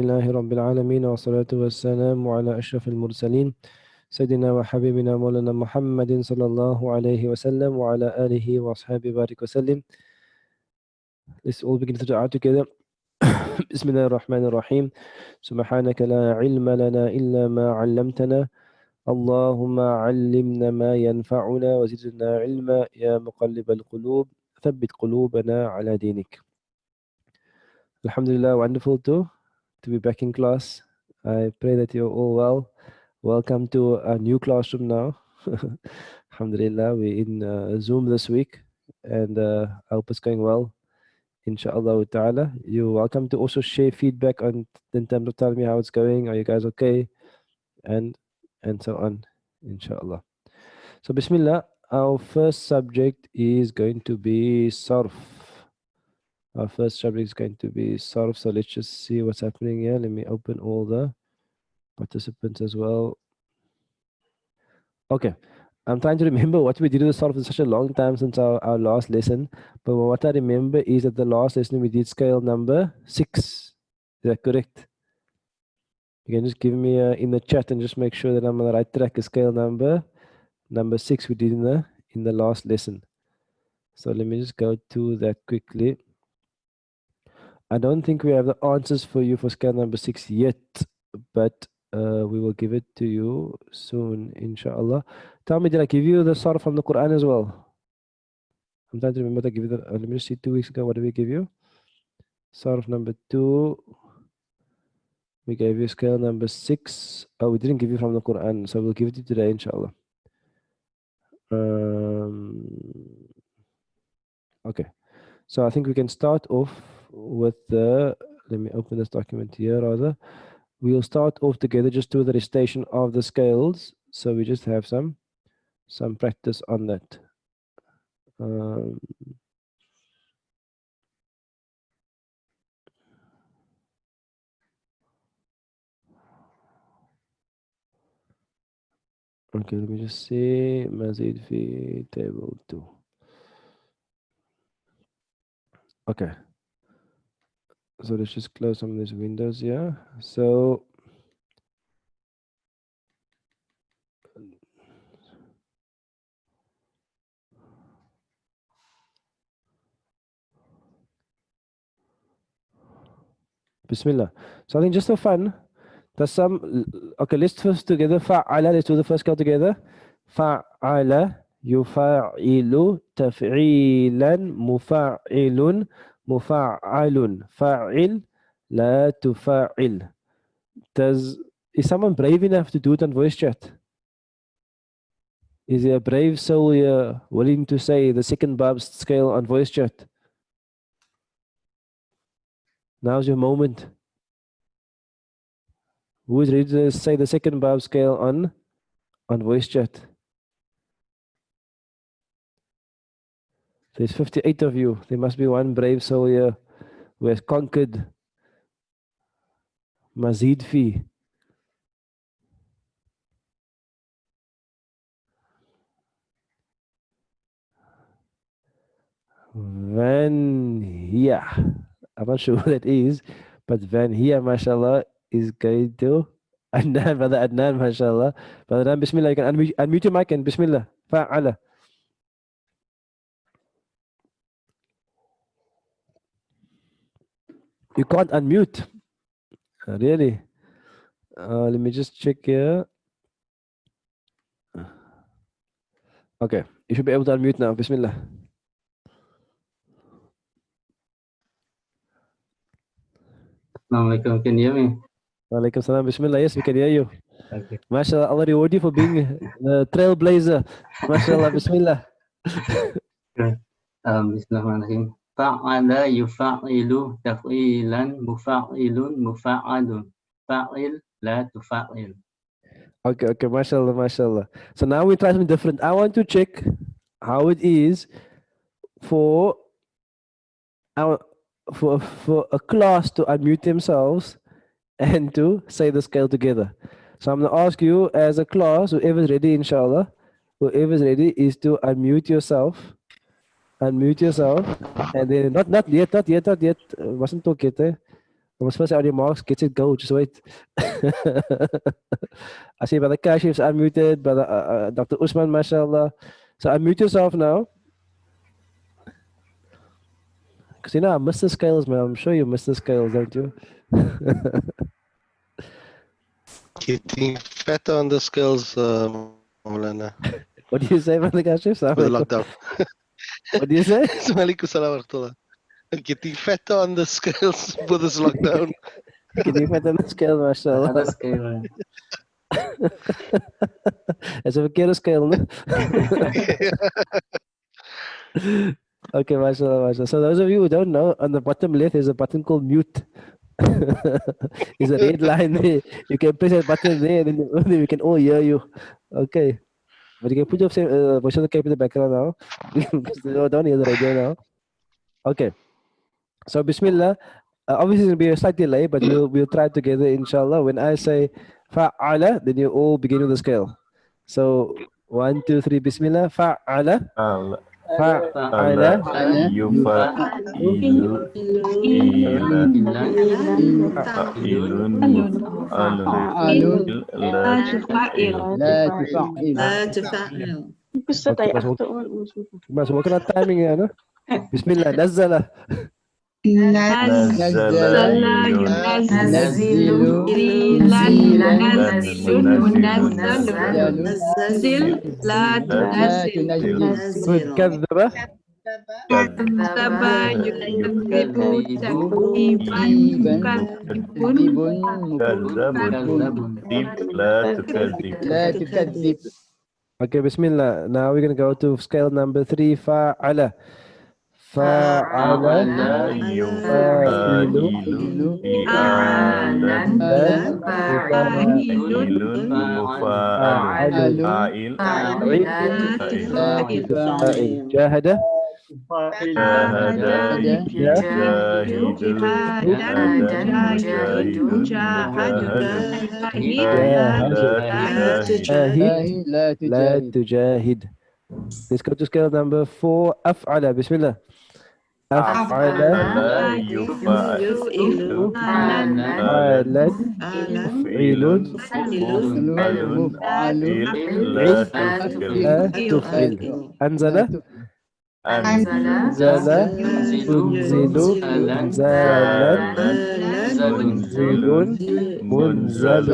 لله رب العالمين والصلاة والسلام على أشرف المرسلين سيدنا وحبيبنا مولانا محمد صلى الله عليه وسلم وعلى آله وأصحابه بارك وسلم. Let's all begin to dua together. بسم الله الرحمن الرحيم. سبحانك لا علم لنا إلا ما علمتنا اللهم علمنا ما ينفعنا وزدنا علما يا مقلب القلوب ثبت قلوبنا على دينك. Alhamdulillah, wonderful to be back in class. I pray that you're all well. Welcome to a new classroom now. Alhamdulillah, we're in Zoom this week, and I hope it's going well. Inshallah ta'ala. You're welcome to also share feedback on in terms of telling me how it's going. Are you guys okay? And so on. Inshallah. So Bismillah, our first subject is going to be Sarf. Our first subject is going to be Sarf. So let's just see what's happening here. Let me open all the participants as well. Okay, I'm trying to remember what we did with the Sarf. It's such a long time since our last lesson. But what I remember is that the last lesson we did scale number 6. Is that correct? You can just give me in the chat and just make sure that I'm on the right track. Scale number 6 we did in the last lesson. So let me just go to that quickly. I don't think we have the answers for you for scale number 6 yet, but we will give it to you soon, inshallah. Tell me, did I give you the Sarf from the Quran as well? I'm trying to remember to give you the, let me just see, 2 weeks ago, what did we give you? Sarf number 2. We gave you scale number 6. Oh, we didn't give you from the Quran, so we'll give it to you today, inshallah. Okay. So I think we can start off with the, let me open this document here rather. We'll start off together just do the recitation of the scales. So we just have some practice on that. Okay, let me just see Mazeedfeehi table 2. Okay. So let's just close some of these windows here. So Bismillah. So I think just for fun, there's some, okay, let's first together, fa'ala, let's do the first scale together. Fa'ala, yufa'ilu, taf'ilan, mufa'ilun, mufa'alun, fa'il, la tufa'il. Is someone brave enough to do it on voice chat? Is there a brave soul here willing to say the second Bab scale on voice chat? Now's your moment. Who is ready to say the second Bab scale on voice chat? There's 58 of you. There must be one brave soul here who has conquered Mazeedfeehi. Van here. I'm not sure who that is, but Van here, mashallah, is going to Adnan, brother Adnan, mashallah. Brother Adnan, bismillah, you can unmute your mic and bismillah. Fa'ala. You can't unmute. Really? Let me just check here. Okay, you should be able to unmute now. Bismillah. Assalamualaikum, can you hear me? Walaikum salam. Bismillah. Yes, we can hear you. Okay. MashaAllah, Allah reward you for being a trailblazer. MashaAllah, Bismillah. Bismillahirrahmanirrahim. Fa'ala yufa'ilu taf'ilan mufa'ilun mufa'alun. Fa'il la tufa'il. Okay, MashaAllah, MashaAllah. So now we try something different. I want to check how it is for a class to unmute themselves and to say the scale together. So I'm going to ask you as a class, whoever's ready, inshallah, whoever's ready is to unmute yourself, and then not yet, wasn't talk yet. I'm supposed to on your marks, get it, go. Just wait. I see Brother Kashif's unmuted, Brother Dr. Usman, mashallah. So unmute yourself now. Because I miss the scales, man. I'm sure you miss the scales, don't you? Getting fatter on the scales, Maulana. What do you say, Brother Kashif? For the lockdown. What do you say? Assalamualaikum warahmatullah. Getting fatter on the scales for this lockdown. Getting fat on the scale, mashallah. Ada scale. It's a verkeerde scale, no? Okay, mashallah, mashallah. So those of you who don't know, on the bottom left there's a button called mute. There's a red line there. You can press that button there, and then we can all hear you. Okay. But you can put your voice on the cape in the background now. Because they don't hear the radio now. Okay. So Bismillah. Obviously it's gonna be a slight delay, but we'll try together, inshallah. When I say fa'ala, then you all begin with the scale. So 1, 2, 3, Bismillah. Fa'ala. Fa'ala. Yufa'ilu ilan fa'ilun muf'alun la tufa'il. Mas what kind of timing here, no? Bismillah. Nazzala. كذب Okay, Bismillah. Now we're going to go to scale number 3, Fa'ala. Fa'ala yufa'ilu i'alan fa'ilun mufa'alun fa'il jahada la tujahid. Let's go to scale number 4, af'ala. Bismillah. أفعل يفعل فعلت فعل مفعل لا تفعل أنزل أنزل تنزل أنزلا منزل منزل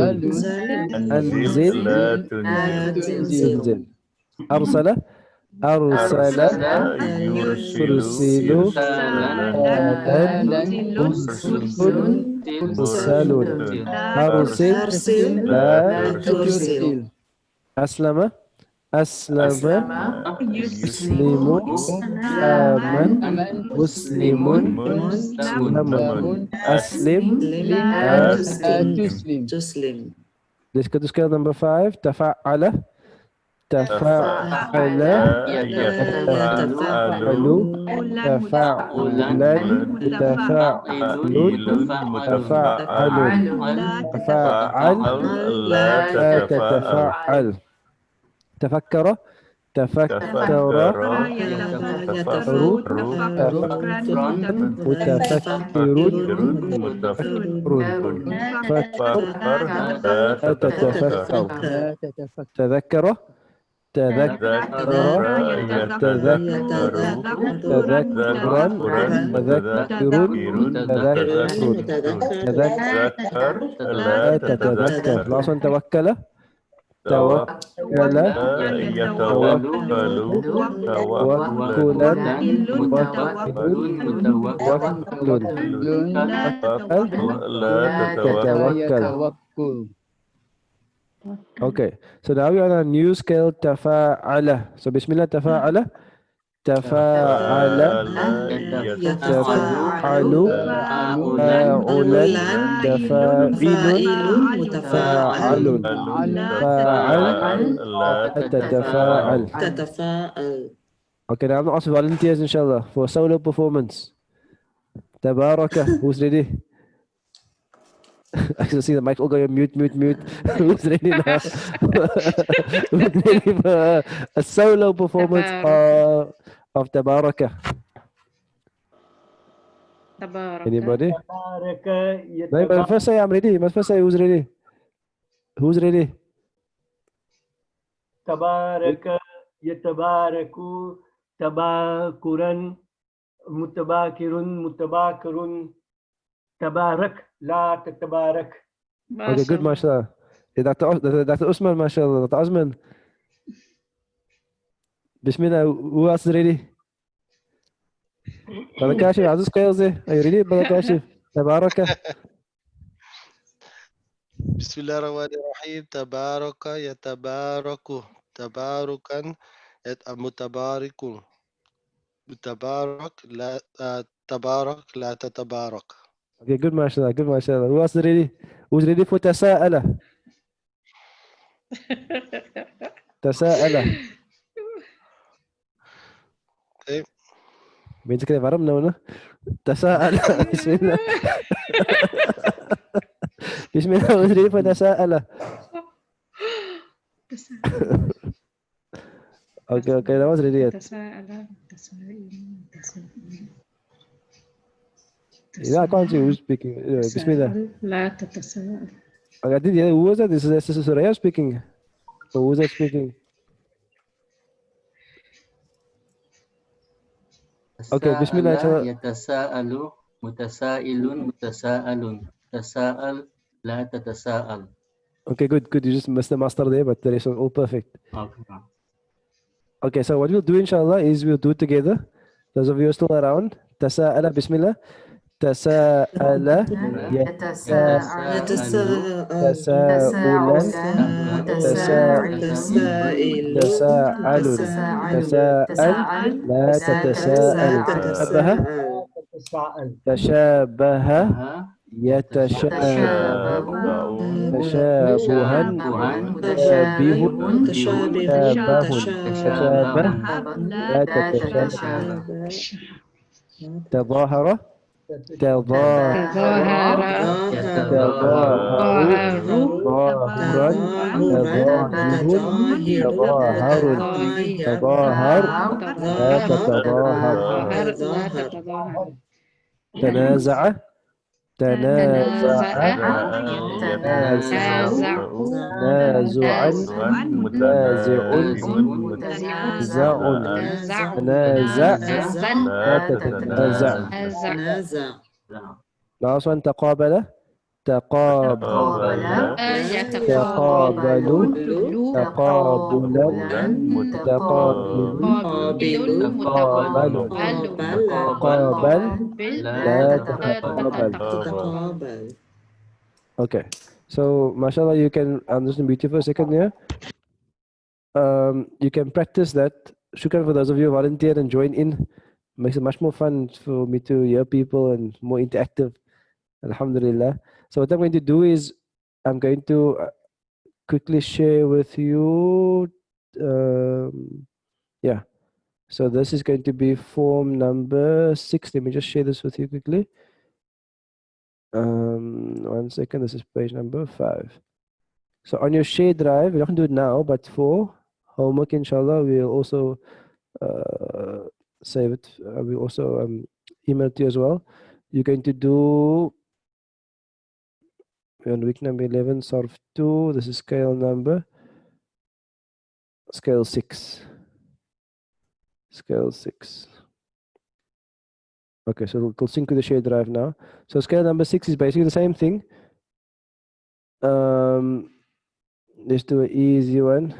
أنزل تنزل أرسل أرسل يرسل مرسل أرسل لا ترسل أسلم أسلم يسلم آمن مسلم مسلم أسلم لا تسلم. Let's go to scale number 5. تفعل تفاعل يتفاعل تفاعلا تفاعل تفاعل لا تتفاعل تفكر تفكر متفكر تذكر تذكر تذكرا تذكر لا تتذكر last one توكل توكل توكلا تتوكل. Okay, so now we are on a new scale, tafa'ala. So Bismillah, tafa'ala. Tafa'ala. Tafa'alu. Fa'ulan. Tafa'ilun. Fa'alun. Fa'al. Tatafa'al. Okay, now I'm going to ask volunteers, inshallah, for solo performance. Tabaraka. Who's ready? I can see the mic all going mute. Who's ready now? Who's ready for a solo performance of Tabaraka? Tabaraka. Anybody? Tabaraka No, you must first say I'm ready. You must first say who's ready. Who's ready? Tabaraka yatabaraku tabakuran mutabakirun mutabakirun tabarak la tatabarak. Okay, good, mashallah. Hey, Dr. Usman, mashallah. Dr. Osman. Bismillah, who else is ready? Brother Kashif, how's the scales there? Are you ready, Brother Kashif? Tabaraka. بسم الله الرحمن الرحيم تبارك يتبارك تباركا متبارك متبارك لا تبارك لا تتبارك. Okay, good, mashallah. Good, mashallah. Who else is ready? Who's ready for tasa'ala? Tasa'ala. Okay. Mensen krijgen warm nou, no? Tasa'ala. Bismillah. Bismillah, who's ready for tasa'ala? Okay, that was ready yet. Yeah, I can't see who's speaking. Bismillah. لا تتساءل. I did, yeah. Who was that? This is Suraya speaking. Or who's that speaking? Okay, Bismillah. Tasa'ala yatasa'alu mutasa'ilun mutasa'alun. Tasa'al la tatasa'al. Okay, good. You just missed the master there, but the rest was all perfect. Okay. Okay, so what we'll do, inshallah, is we'll do it together. Those of you who are still around, tasa'ala, Bismillah. Tasa'ala, Yatasa'alu tasa'ulan, tasa'ilun, tasa'al, la tatasa'al. Tashabaha, tashabaha, yatashabahu, tashabuhan, tashabihun, tashabahun, tashabah, la tatashabah. تظاهر تظاهر. تظاهروا ظاهرا تظاهر تظاهر تظاهر لا تتظاهر لا تتظاهر. تنازع تنازع يتنازعوا. نازعا نازع منتزع. نزاع تنازع لا تتنازع. Last one تقابل تقابل تقابلوا تقابلا تقابل تقابل تقابل لا تتقابل. Okay, so mashallah, you can, I'm just going to mute you for a second here. You can practice that. Shukran for those of you who volunteer and join in. Makes it much more fun for me to hear people and more interactive. Alhamdulillah. So what I'm going to do is I'm going to quickly share with you. Yeah. So this is going to be form number 6. Let me just share this with you quickly. 1 second. This is page number 5. So on your share drive, we're not going to do it now, but for homework, inshallah, we'll also save it. We'll also email it to you as well. You're going to do, we're on week number 11, Sarf 2. This is scale 6. Scale 6. Okay, so it'll sync with the share drive now. So scale number 6 is basically the same thing. Let's do an easy one.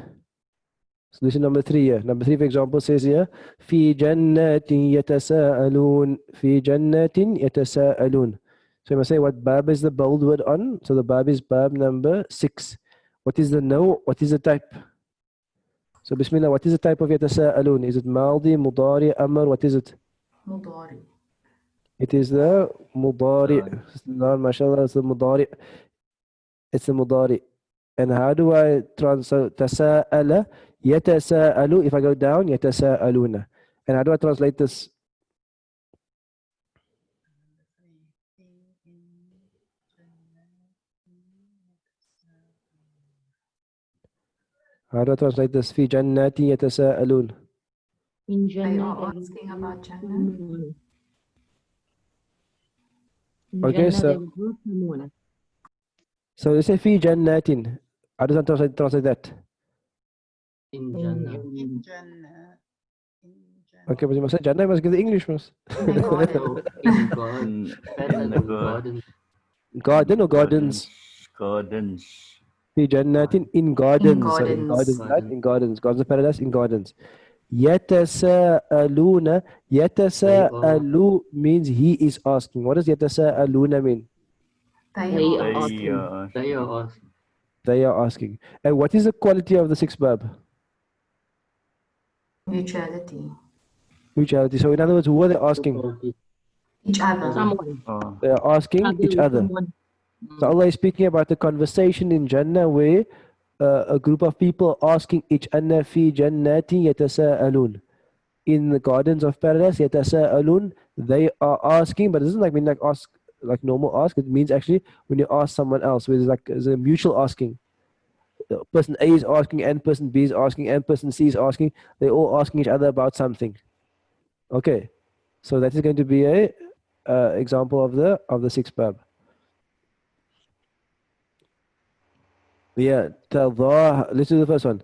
Solution number 3 here. Number 3, for example, says here, في جنات يتساءلون. في جنات يتساءلون. So you must say what bab is the bold word on. So the bab is bab number 6. What is the no? What is the type? So Bismillah, what is the type of yatasa'alun? Is it maldi, mudari, amr? What is it? Mudari. It is the mudari. MashaAllah, it's the mudari. It's the mudari. And how do I translate tasa'ala? Yatasa'alu. If I go down, yatasa'aluna. And how do I translate this? How do I translate this? في جنات يتساءلون. They are asking about Jannah. Okay, so they say fi jannatin. How does that translate that? In Jannah. Okay, but you must say Jannah, you must give the English, must. So in God, In paradise, the garden. Garden or gardens? Gardens. Fi jannatin in gardens. So in gardens, right? Garden. In gardens. Gardens of paradise in gardens. Yatasa'aluna. Yatasa'alu means he is asking. What does yatasa'aluna mean? They are They are asking. They are asking. And what is the quality of the sixth verb? Neutrality. Mutuality. So in other words, who are they asking? Each other. They are asking each other. So Allah is speaking about the conversation in Jannah where a group of people are asking each other fi jannati yatasa'alun. In the gardens of paradise, yatasa'alun, they are asking, but it doesn't like mean like ask like normal ask. It means actually when you ask someone else, where there's a mutual asking. Person A is asking, and person B is asking, and person C is asking. They're all asking each other about something. Okay, so that is going to be a example of the sixth verb. Yeah, let's do the first one.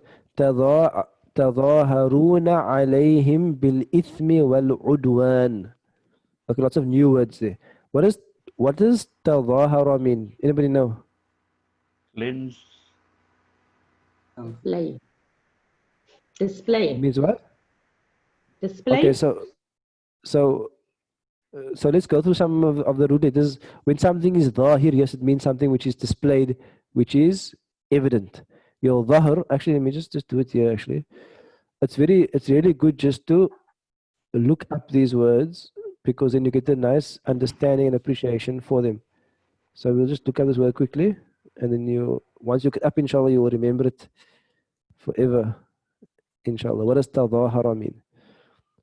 تظاهرون عليهم بالإثم والعدوان. Okay, lots of new words there. What does تظاهر mean? Anybody know? Cleanse. Display. It means what? Display. Okay, so let's go through some of the root. It is when something is dhahir, yes, it means something which is displayed, which is evident. Your dhahr, actually, let me just do it here. Actually, it's really good just to look up these words because then you get a nice understanding and appreciation for them. So we'll just look up this word quickly, and then once you get up, inshallah, you will remember it forever. Inshallah. What does tadahara mean?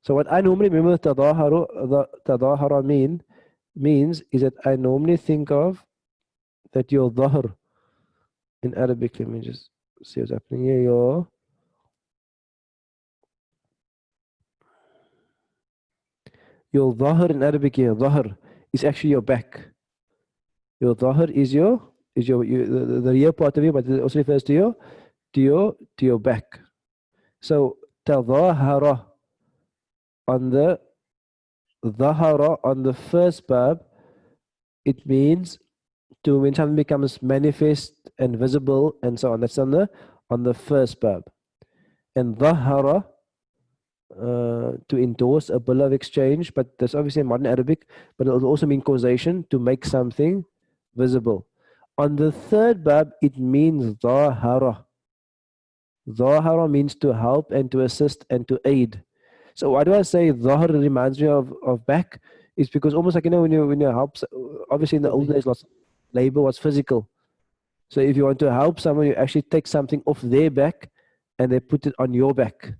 So what I normally remember tadahara means is that I normally think of that your dhahr in Arabic. Let me just see what's happening here. Your dhahr in Arabic here, dhahr is actually your back. Your dhahr is the rear part of you, but it also refers to your back. So tadahara on the dhahara on the first verb, it means to when something becomes manifest and visible and so on. That's on the first verb. And dhahara to endorse a bill of exchange, but that's obviously in modern Arabic, but it will also mean causation, to make something visible. On the third verb, it means dhahara. Dhahara means to help and to assist and to aid. So why do I say dhahr reminds me of back? It's because almost like, when you help, obviously in the old days, lots of labor was physical. So if you want to help someone, you actually take something off their back and they put it on your back.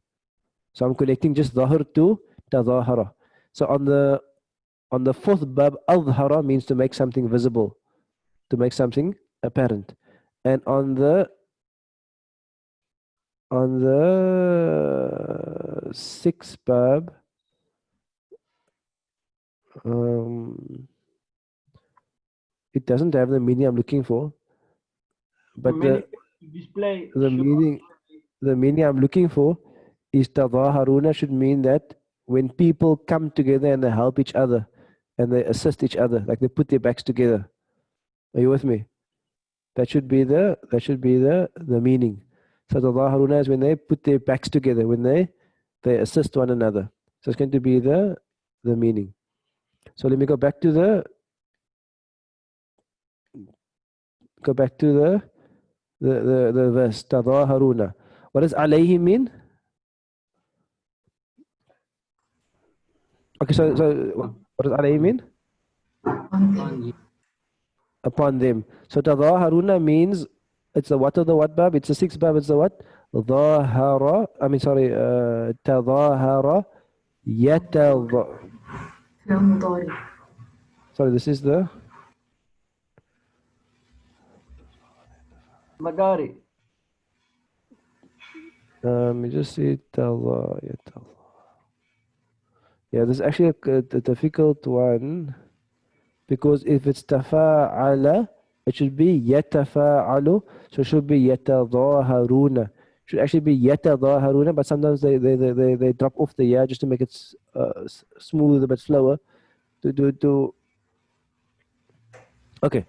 So I'm connecting just dhahr to tadahara. So on the fourth bab, adhara means to make something visible, to make something apparent. And on the sixth bab, it doesn't have the meaning I'm looking for, but display the meaning I'm looking for is tadaharuna should mean that when people come together and they help each other and they assist each other, like they put their backs together. Are you with me? That should be the meaning. So tadaharuna is when they put their backs together, when they assist one another. So it's going to be the meaning. So let me go back to the verse. Tadaharuna. What does alayhi mean? Okay, so what does alayhi mean? Upon them. So tadaharuna means it's the what of the what bab? It's the sixth bab. It's the what? Dhahara. Tadahara. Sorry, this is the Madari. let me just see yeah, this is actually a difficult one Because if it's tafa'ala, it should be yatafa'alu, so it should be yatadhaharuna. Should actually be yatadhaharuna, but sometimes they drop off the ya just to make it smooth, a bit slower. Okay,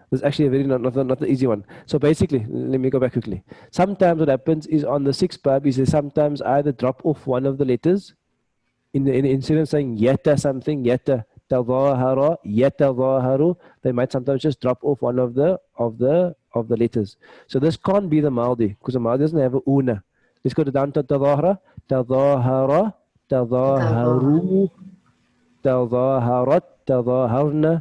this is actually a very not the easy one. So basically, let me go back quickly. Sometimes what happens is on the sixth bab is they sometimes either drop off one of the letters instead of saying yata something, yata tadhahara, yatadhaharu, they might sometimes just drop off one of the letters. So this can't be the maldi because the maldi doesn't have a una. Let's go down to tadhahara, tadhahara, tadhaharu, tadhaharat, tadhaharna,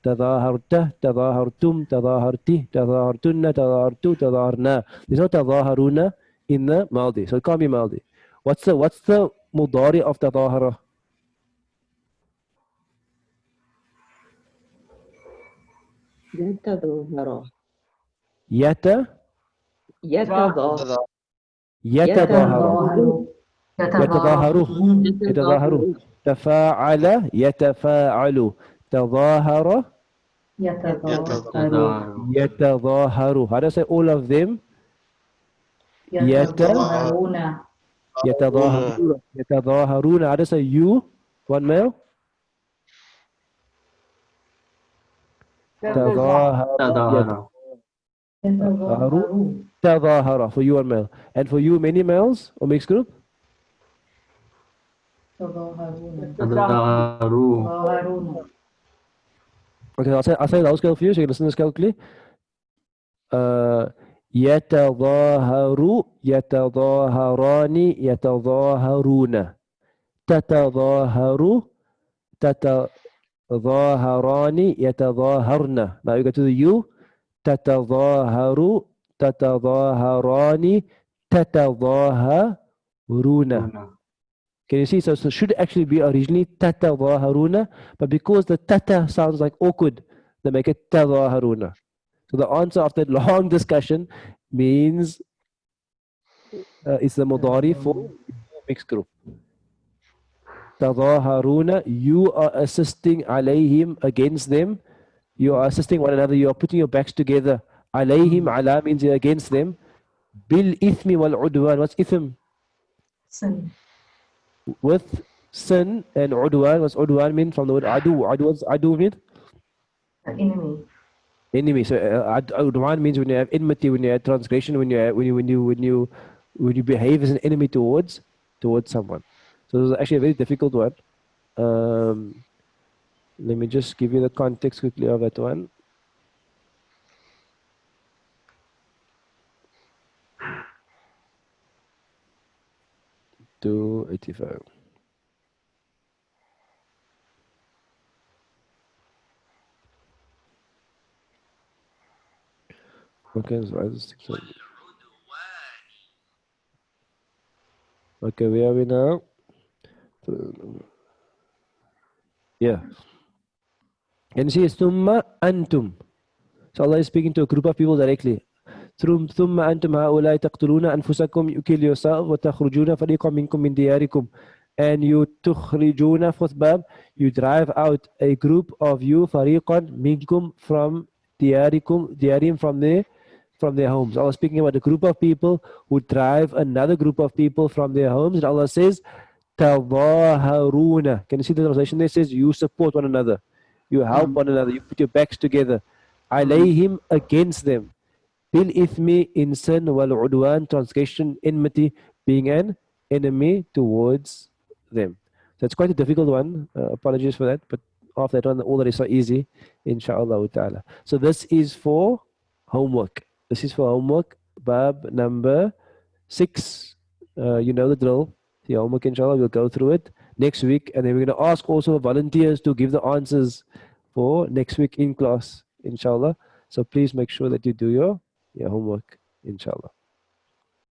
تظاهرت تظاهرتم تظاهرتي تظاهرتن تظاهرتو تظاهرنا. There's no تظاهرون in the maldi, so it can't be maldi. What's the mudari of تظاهر? يتظاهر يتظاهر يتظاهر يتظاهر يتظاهر تفاعل يتفاعل تظاهر يتظاهر. How do I say all of them? يتظاهرون يتظاهرون. يتظاهرون. How do I say you? One male? تظاهر. تظاهر. يتظاهرون تظاهر. For you one male. And for you many males or mixed group? تظاهرون تظاهروا. تظاهرون. Okay, I'll say the whole scale for you so you can listen to the scale quickly. يتظاهر يتظاهران يتظاهرون تتظاهر تتظاهران يتظاهرن. Now you go to the you. تتظاهر تتظاهران تتظاهرون. Can you see? So it should actually be originally tatawaharuna, but because the tata sounds like awkward, they make it tawaharuna. So the answer after long discussion means it's the mudari for mixed group. Tawaharuna, you are assisting alayhim against them. You are assisting one another. You are putting your backs together. Alayhim, ala means you're against them. Bil ithmi wal udwan. What's ithm? Sin. With sin and udwan. What's udwan mean from the word adu? What's adu mean? Enemy. Enemy. So udwan means when you have enmity, when you have transgression, when you behave as an enemy towards someone. So this is actually a very difficult one. Let me just give you the context quickly of that one. To 85. Okay, so I just okay, where are we now? Yeah. And see, it's thumma antum. So Allah is speaking to a group of people directly. ثم أنتم هؤلاء تقتلون أنفسكم, you kill yourself, وتخرجون فريقا منكم من دياركم, and you تخرجون, fourth bab, you drive out a group of you, فريقا منكم, from ديارهم, from their homes. Allah is speaking about a group of people who drive another group of people from their homes, and Allah says تظاهرون. Can you see the translation there? It says you support one another, you help one another, you put your backs together. عليهم, against them. Bil ithmi, in sin, wal udwan, transgression, enmity, being an enemy towards them. So it's quite a difficult one. Apologies for that, but after that one, all that is so easy, inshallah ta'ala. So this is for homework. This is for homework, bab number 6. You know the drill. The homework, inshallah, we'll go through it next week, and then we're going to ask also volunteers to give the answers for next week in class, inshallah. So please make sure that you do your homework, inshallah.